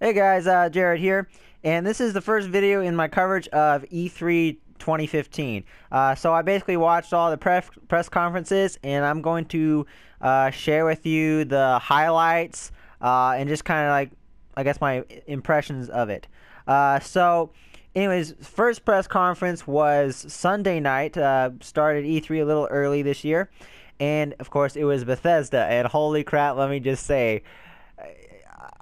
Hey guys, Jared here, and this is the first video in my coverage of E3 2015. So I basically watched all the press conferences, and I'm going to share with you the highlights and just kind of like, I guess, my impressions of it. Anyways, first press conference was Sunday night. Started E3 a little early this year, and of course it was Bethesda. And holy crap, let me just say.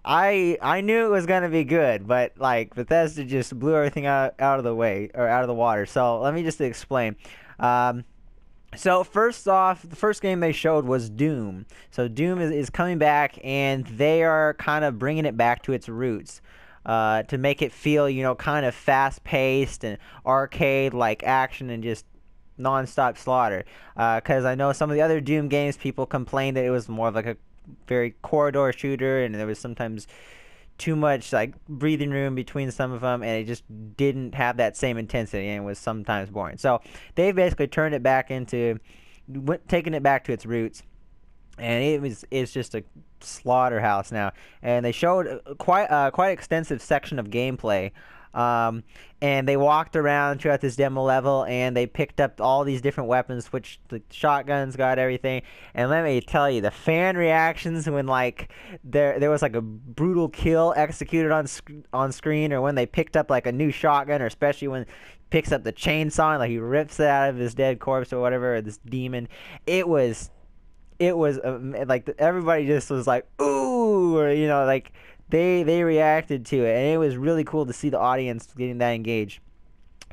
I knew it was gonna be good, but like Bethesda just blew everything out of the way or out of the water. So let me just explain. Um, so first off, the first game they showed was Doom. So Doom is coming back, and they are kind of bringing it back to its roots. To make it feel, kind of fast-paced and arcade-like action and just non-stop slaughter. Because I know some of the other Doom games, people complained that it was more of like a very corridor shooter, and there was sometimes too much like breathing room between some of them, and it just didn't have that same intensity, and it was sometimes boring. So they basically turned it back into taking it back to its roots, and it's just a slaughterhouse now. And they showed quite extensive section of gameplay. Um, and they walked around throughout this demo level, and they picked up all these different weapons, which the shotguns got everything. And let me tell you, the fan reactions when like there was like a brutal kill executed on screen, or when they picked up like a new shotgun, or especially when he picks up the chainsaw and like he rips it out of his dead corpse or whatever, or this demon. It was like everybody just was like ooh, or like they reacted to it, and it was really cool to see the audience getting that engaged.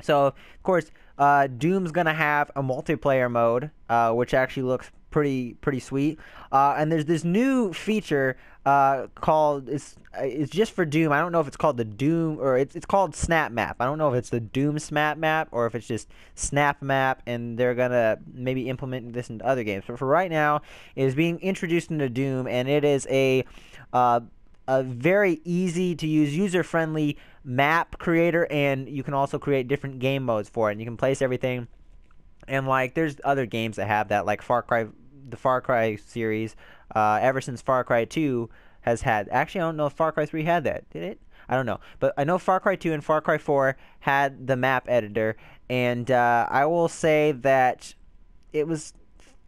So of course, Doom's gonna have a multiplayer mode, which actually looks pretty sweet. And there's this new feature called it's just for Doom. I don't know if it's called the Doom, or it's called Snap Map. I don't know if it's the Doom Snap Map or if it's just Snap Map, and they're gonna maybe implement this into other games. But for right now, it is being introduced into Doom, and it is uh, a very easy to use, user friendly map creator, and you can also create different game modes for it, and you can place everything. And like there's other games that have that, like the Far Cry series, ever since Far Cry 2 has had. Actually, I don't know if Far Cry 3 had that. Did it? I don't know, but I know Far Cry 2 and Far Cry 4 had the map editor, and I will say that it was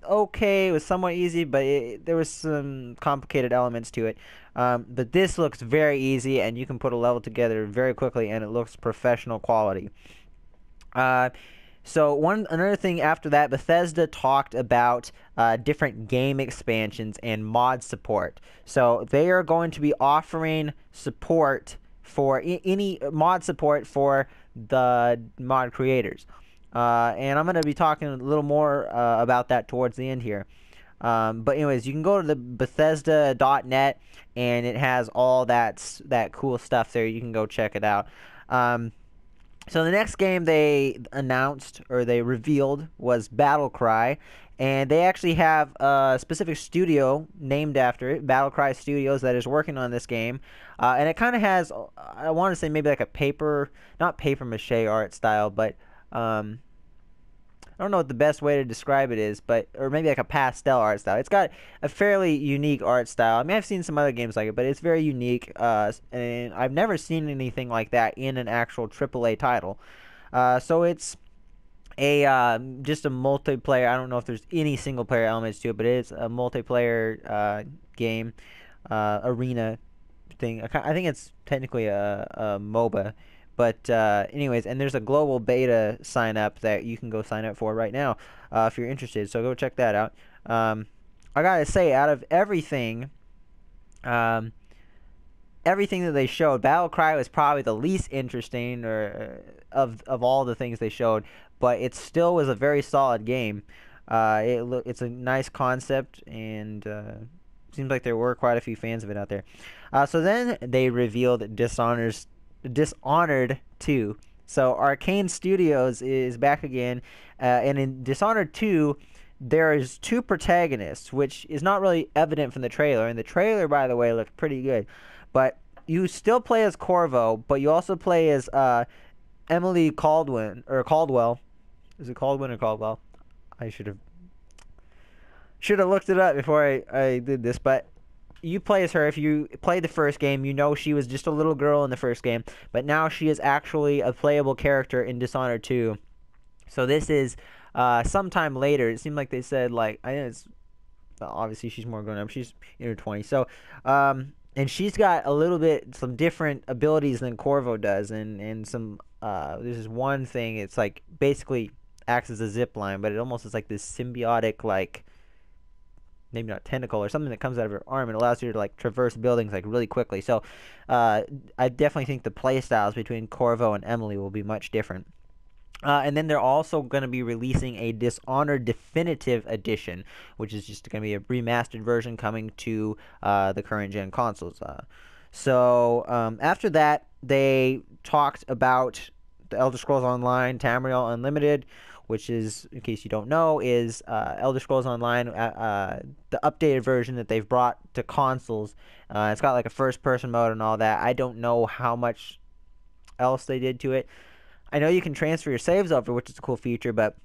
okay. It was somewhat easy, but there was some complicated elements to it. But this looks very easy, and you can put a level together very quickly, and it looks professional quality. Uh, another thing after that, Bethesda talked about different game expansions and mod support. So they are going to be offering support for any mod support for the mod creators. And I'm going to be talking a little more about that towards the end here. But anyways, you can go to the Bethesda.net, and it has all that cool stuff there. You can go check it out. So the next game they announced, or they revealed, was Battle Cry, and they actually have a specific studio named after it, Battle Cry Studios, that is working on this game. And it kind of has, I want to say maybe like not paper mache art style, but I don't know what the best way to describe it is, but or maybe like a pastel art style. It's got a fairly unique art style. I mean, I've seen some other games like it, but it's very unique. And I've never seen anything like that in an actual AAA title. So it's a just a multiplayer. I don't know if there's any single player elements to it, but it's a multiplayer game, arena thing. I think it's technically a MOBA. But anyways, and there's a global beta sign up that you can go sign up for right now if you're interested. So go check that out. I gotta say, out of um, everything that they showed, Battle Cry was probably the least interesting, or of all the things they showed. But it still was a very solid game. It's a nice concept, and seems like there were quite a few fans of it out there. So then they revealed Dishonored 2. So Arcane Studios is back again, and in Dishonored 2, there is two protagonists, which is not really evident from the trailer. And the trailer, by the way, looked pretty good. But you still play as Corvo, but you also play as Emily Caldwell. Is it Caldwell or Caldwell? I should have looked it up before I did this, but you play as her. If you played the first game, you know she was just a little girl in the first game, but now she is actually a playable character in Dishonored 2. So this is sometime later. It seemed like they said, like, I think it's obviously she's more grown up. She's in her 20s. So and she's got a little bit some different abilities than Corvo does, and some this is one thing. It's like basically acts as a zip line, but it almost is like this symbiotic, like, maybe not tentacle or something that comes out of her arm and allows her to like traverse buildings like really quickly. So I definitely think the play styles between Corvo and Emily will be much different. And then they're also going to be releasing a Dishonored Definitive Edition, which is just going to be a remastered version coming to the current gen consoles. So after that, they talked about the Elder Scrolls Online Tamriel Unlimited, which is, in case you don't know, is Elder Scrolls Online, the updated version that they've brought to consoles. It's got like a first-person mode and all that. I don't know how much else they did to it. I know you can transfer your saves over, which is a cool feature, but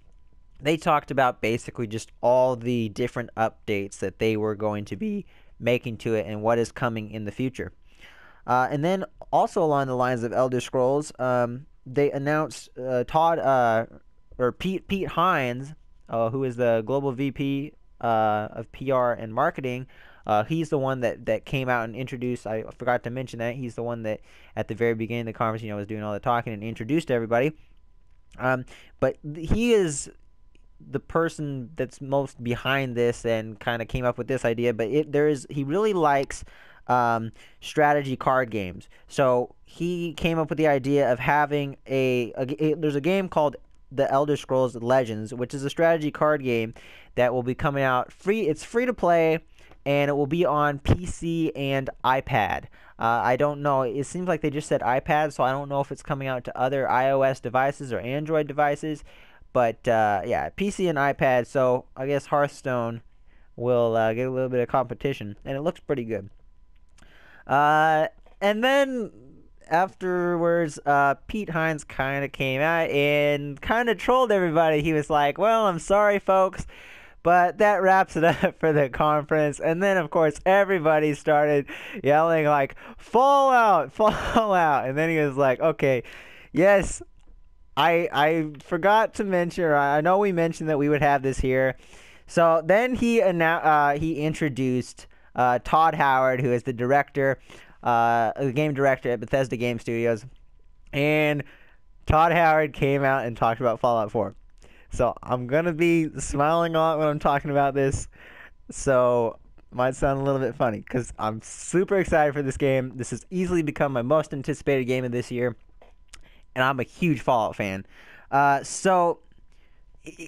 they talked about basically just all the different updates that they were going to be making to it and what is coming in the future. And then also along the lines of Elder Scrolls, they announced Pete Hines, who is the global VP of PR and marketing. He's the one that came out and introduced. I forgot to mention that he's the one that at the very beginning of the conference, was doing all the talking and introduced everybody. But he is the person that's most behind this and kind of came up with this idea. But he really likes strategy card games. So he came up with the idea of having there's a game called The Elder Scrolls Legends, which is a strategy card game that will be coming out free. It's free to play, and it will be on PC and iPad. I don't know. It seems like they just said iPad, so I don't know if it's coming out to other iOS devices or Android devices. But yeah, PC and iPad. So I guess Hearthstone will get a little bit of competition, and it looks pretty good. And then afterwards, Pete Hines kind of came out and kind of trolled everybody. He was like, well, I'm sorry, folks, but that wraps it up for the conference. And then, of course, everybody started yelling, like, Fallout, Fallout. And then he was like, okay, yes, I forgot to mention, or I know we mentioned that we would have this here. So then he introduced Todd Howard, who is the director, the game director at Bethesda Game Studios. And Todd Howard came out and talked about Fallout 4. So I'm going to be smiling a lot when I'm talking about this. So it might sound a little bit funny because I'm super excited for this game. This has easily become my most anticipated game of this year. And I'm a huge Fallout fan. So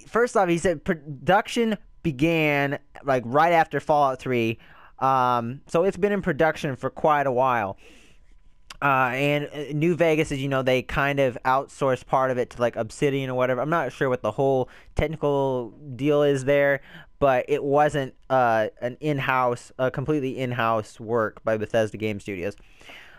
first off, he said production began like right after Fallout 3. So it's been in production for quite a while. And New Vegas, as you know, they kind of outsourced part of it to like Obsidian or whatever. I'm not sure what the whole technical deal is there, but it wasn't an in-house, completely in-house work by Bethesda Game Studios.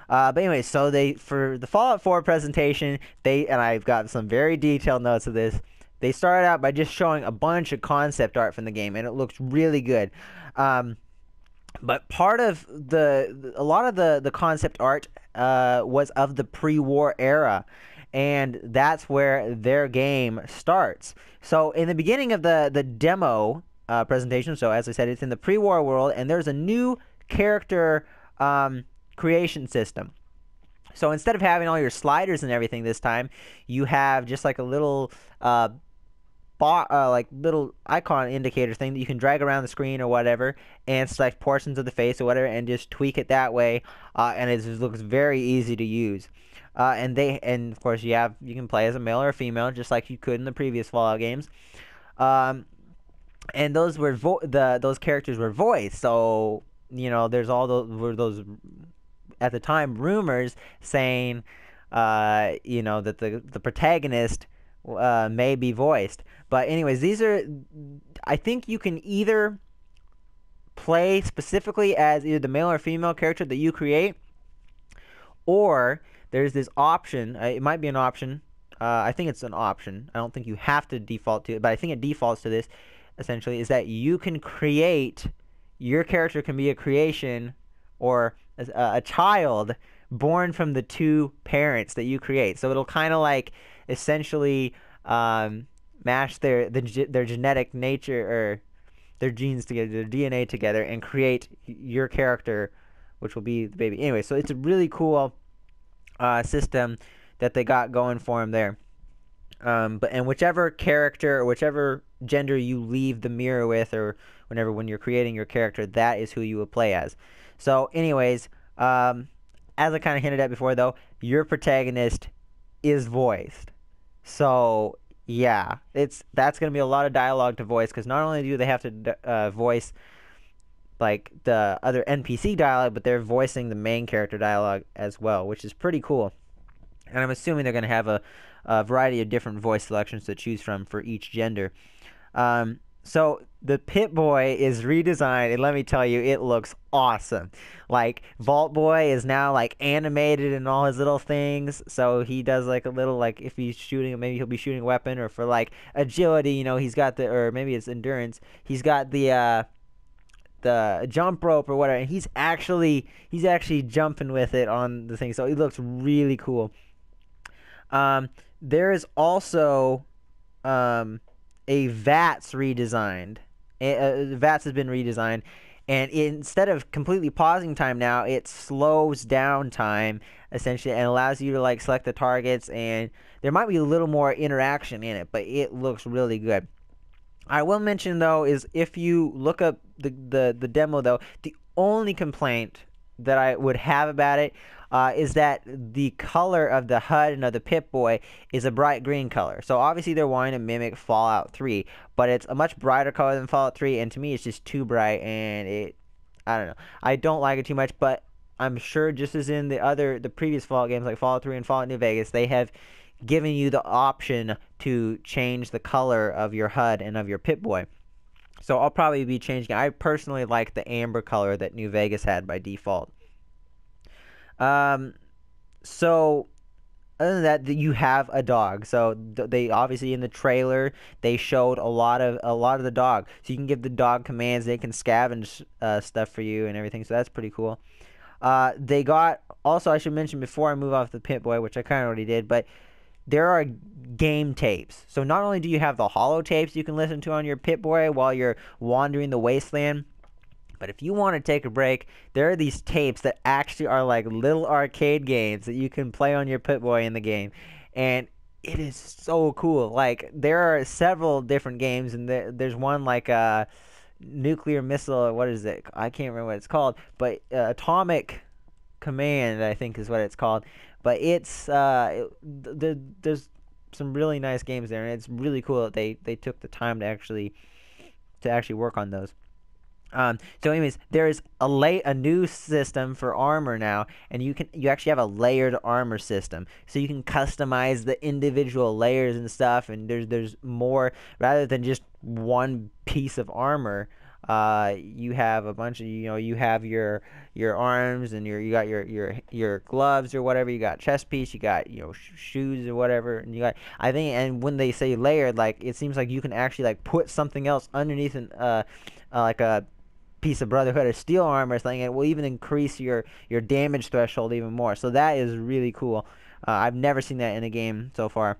But anyway, so for the Fallout 4 presentation, and I've got some very detailed notes of this. They started out by just showing a bunch of concept art from the game, and it looks really good. But part of a lot of the concept art was of the pre-war era, and that's where their game starts. So in the beginning of the demo presentation, so as I said, it's in the pre-war world, and there's a new character creation system. So instead of having all your sliders and everything this time, you have just like a little little icon indicator thing that you can drag around the screen or whatever and select portions of the face or whatever and just tweak it that way, and it just looks very easy to use. And of course you can play as a male or a female just like you could in the previous Fallout games. And those were those characters were voiced. So there's all those at the time rumors saying that the protagonist may be voiced. But anyways, I think you can either play specifically as either the male or female character that you create, or there's this option. It might be an option. I think it's an option. I don't think you have to default to it, but I think it defaults to this, essentially, is that you can create, your character can be a creation or a child born from the two parents that you create. So it'll kind of like essentially mash their genetic nature or their genes together, their DNA together, and create your character, which will be the baby. Anyway, so it's a really cool system that they got going for him there. And whichever character or whichever gender you leave the mirror with, or when you're creating your character, that is who you will play as. So, anyways, as I kind of hinted at before, though, your protagonist is voiced. So yeah, that's gonna be a lot of dialogue to voice, because not only do they have to voice like the other NPC dialogue, but they're voicing the main character dialogue as well, which is pretty cool. And I'm assuming they're gonna have a variety of different voice selections to choose from for each gender. So the Pip-Boy is redesigned, and let me tell you, it looks awesome. Like, Vault Boy is now like animated in all his little things, so he does like a little, like, if he's shooting, maybe he'll be shooting a weapon, or for like agility, he's got or maybe it's endurance, he's got the jump rope or whatever, and he's actually jumping with it on the thing, so it looks really cool. There is also a VATS redesigned. VATS has been redesigned, and instead of completely pausing time now, it slows down time essentially and allows you to like select the targets, and there might be a little more interaction in it, but it looks really good. I will mention though is if you look up the demo though, the only complaint that I would have about it is that the color of the HUD and of the Pip-Boy is a bright green color. So obviously they're wanting to mimic Fallout 3, but it's a much brighter color than Fallout 3, and to me it's just too bright, and I don't know. I don't like it too much, but I'm sure just as in the previous Fallout games like Fallout 3 and Fallout New Vegas, they have given you the option to change the color of your HUD and of your Pip-Boy. So I'll probably be changing. I personally like the amber color that New Vegas had by default. So other than that, you have a dog. So they obviously in the trailer they showed a lot of the dog. So you can give the dog commands. They can scavenge stuff for you and everything. So that's pretty cool. They got also, I should mention before I move off the Pip-Boy, which I kind of already did, but there are game tapes. So not only do you have the holo tapes you can listen to on your Pip-Boy while you're wandering the wasteland, but if you want to take a break, there are these tapes that actually are like little arcade games that you can play on your Pip-Boy in the game. And it is so cool. Like, there are several different games, and there's one like nuclear missile, or what is it? I can't remember what it's called, but Atomic Command, I think is what it's called. But it's there's some really nice games there, and it's really cool that they took the time to actually work on those. So anyways, there is a new system for armor now, and you actually have a layered armor system, so you can customize the individual layers and stuff, and there's more rather than just one piece of armor. You have a bunch of you have your arms, and you got your gloves or whatever, you got chest piece, you got shoes or whatever, and you got and when they say layered, like it seems like you can actually like put something else underneath like a piece of Brotherhood or steel armor or something, and it will even increase your damage threshold even more. So that is really cool. I've never seen that in a game so far.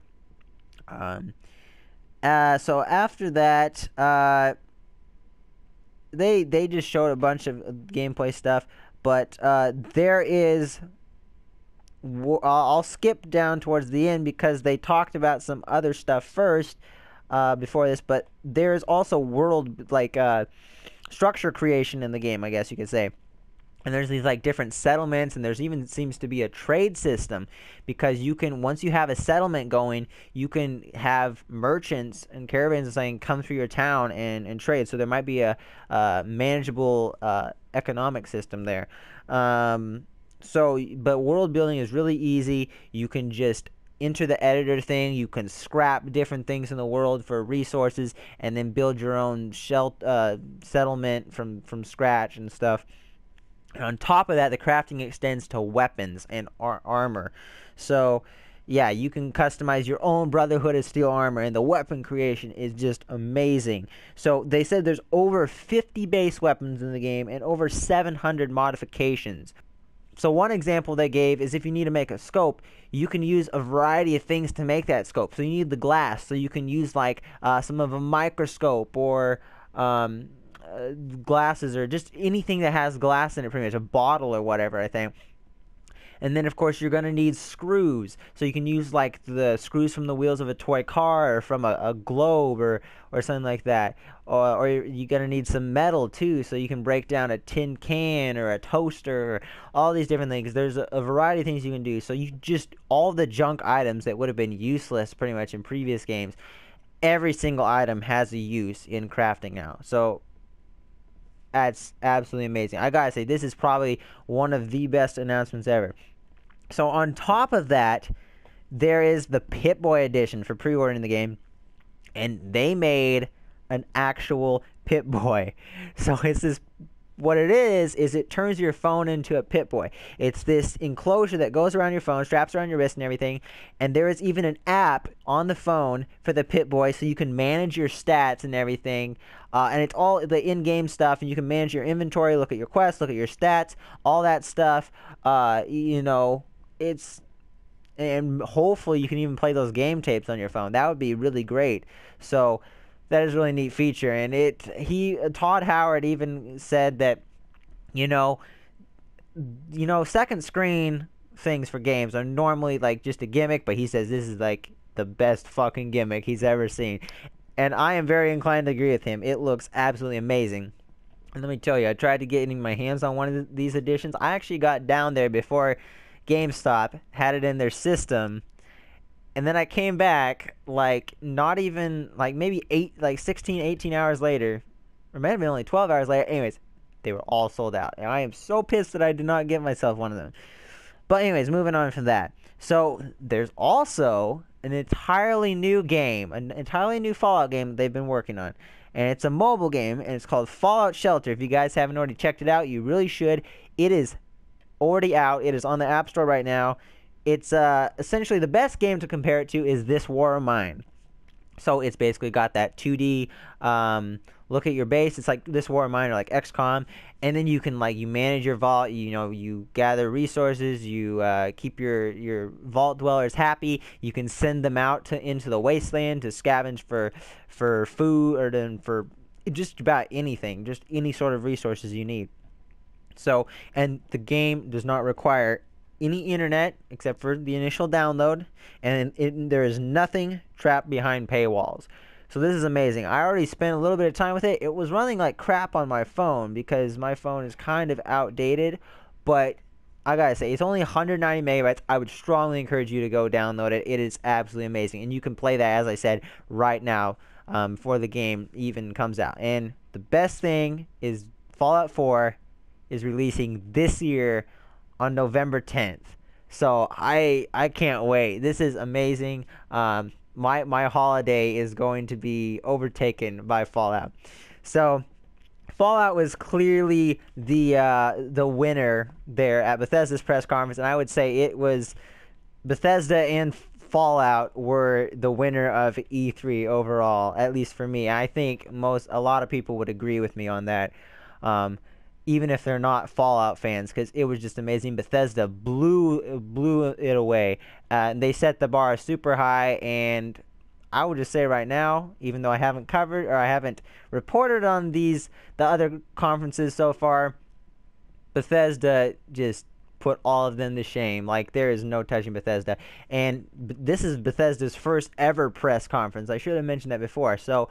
So after that, they just showed a bunch of gameplay stuff, but there is. I'll skip down towards the end because they talked about some other stuff first before this, but there's also world structure creation in the game, I guess you could say. And there's these like different settlements, and there's even seems to be a trade system, because you can, once you have a settlement going, you can have merchants and caravans and something come through your town and trade. So there might be a manageable economic system there. But world building is really easy. You can just enter the editor thing, you can scrap different things in the world for resources, and then build your own settlement from scratch and stuff. And on top of that, the crafting extends to weapons and armor. So yeah, you can customize your own Brotherhood of Steel armor, and the weapon creation is just amazing. So they said there's over 50 base weapons in the game and over 700 modifications. So one example they gave is if you need to make a scope, you can use a variety of things to make that scope. So you need the glass, so you can use like some of a microscope or glasses or just anything that has glass in it, pretty much a bottle or whatever, I think. And then, of course, you're going to need screws. So you can use, like, the screws from the wheels of a toy car or from a globe or something like that. Or you're going to need some metal, too, so you can break down a tin can or a toaster or all these different things. There's a variety of things you can do. So you just, all the junk items that would have been useless pretty much in previous games, every single item has a use in crafting now. So that's absolutely amazing. I gotta say, this is probably one of the best announcements ever. So on top of that, there is the Pip-Boy edition for pre-ordering the game, and they made an actual Pip-Boy. So it's this, what it is it turns your phone into a Pip-Boy. It's this enclosure that goes around your phone, straps around your wrist and everything, and there is even an app on the phone for the Pip-Boy, so you can manage your stats and everything. And it's all the in-game stuff, and you can manage your inventory, look at your quests, look at your stats, all that stuff. And hopefully you can even play those game tapes on your phone. That would be really great. So that is a really neat feature. And Todd Howard even said that, second screen things for games are normally like just a gimmick, but he says this is like the best fucking gimmick he's ever seen. And I am very inclined to agree with him. It looks absolutely amazing. And let me tell you, I tried to get my hands on one of these editions. I actually got down there before GameStop had it in their system. And then I came back, like, not even, like, maybe 16, 18 hours later. Or maybe been only 12 hours later. Anyways, they were all sold out. And I am so pissed that I did not get myself one of them. But anyways, moving on from that. So, there's also an entirely new game, an entirely new Fallout game that they've been working on. And it's a mobile game, and it's called Fallout Shelter. If you guys haven't already checked it out, you really should. It is already out. It is on the App Store right now. It's essentially the best game to compare it to is This War of Mine. So it's basically got that 2D look at your base. It's like This War of Mine or like XCOM, and then you can you manage your vault. You gather resources. You keep your vault dwellers happy. You can send them out into the wasteland to scavenge for food or for just about anything, just any sort of resources you need. So, and the game does not require any internet except for the initial download, and there is nothing trapped behind paywalls. So this is amazing. I already spent a little bit of time with it. It was running like crap on my phone because my phone is kind of outdated, but I gotta say, it's only 190 megabytes. I would strongly encourage you to go download it. It is absolutely amazing, and you can play that, as I said, right now before the game even comes out. And the best thing is Fallout 4 is releasing this year on November 10th. So I can't wait. This is amazing. My holiday is going to be overtaken by Fallout. So Fallout was clearly the winner there at Bethesda's press conference, and I would say it was Bethesda and Fallout were the winner of E3 overall, at least for me. I think a lot of people would agree with me on that. Even if they're not Fallout fans, because it was just amazing. Bethesda blew it away. And they set the bar super high, and I would just say right now, even though I haven't covered or I haven't reported on the other conferences so far, Bethesda just put all of them to shame. Like, there is no touching Bethesda. And this is Bethesda's first ever press conference. I should have mentioned that before. So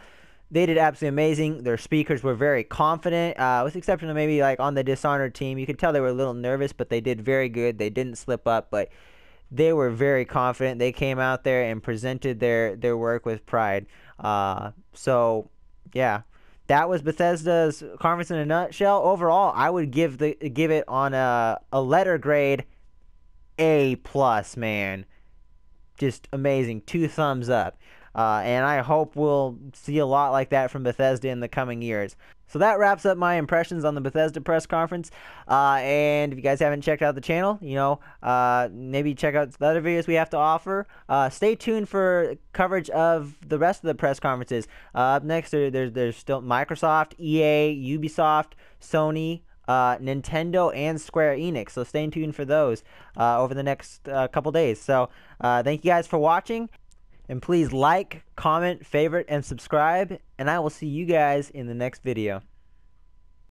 they did absolutely amazing. Their speakers were very confident, with the exception of maybe like on the Dishonored team. You could tell they were a little nervous, but they did very good. They didn't slip up, but they were very confident. They came out there and presented their work with pride. So, yeah, that was Bethesda's conference in a nutshell. Overall, I would give it on a letter grade A+, man. Just amazing. 2 thumbs up. And I hope we'll see a lot like that from Bethesda in the coming years. So that wraps up my impressions on the Bethesda press conference. And if you guys haven't checked out the channel, maybe check out the other videos we have to offer. Stay tuned for coverage of the rest of the press conferences. Up next, there's still Microsoft, EA, Ubisoft, Sony, Nintendo, and Square Enix. So stay tuned for those over the next couple days. So thank you guys for watching. And please like, comment, favorite, and subscribe. And I will see you guys in the next video.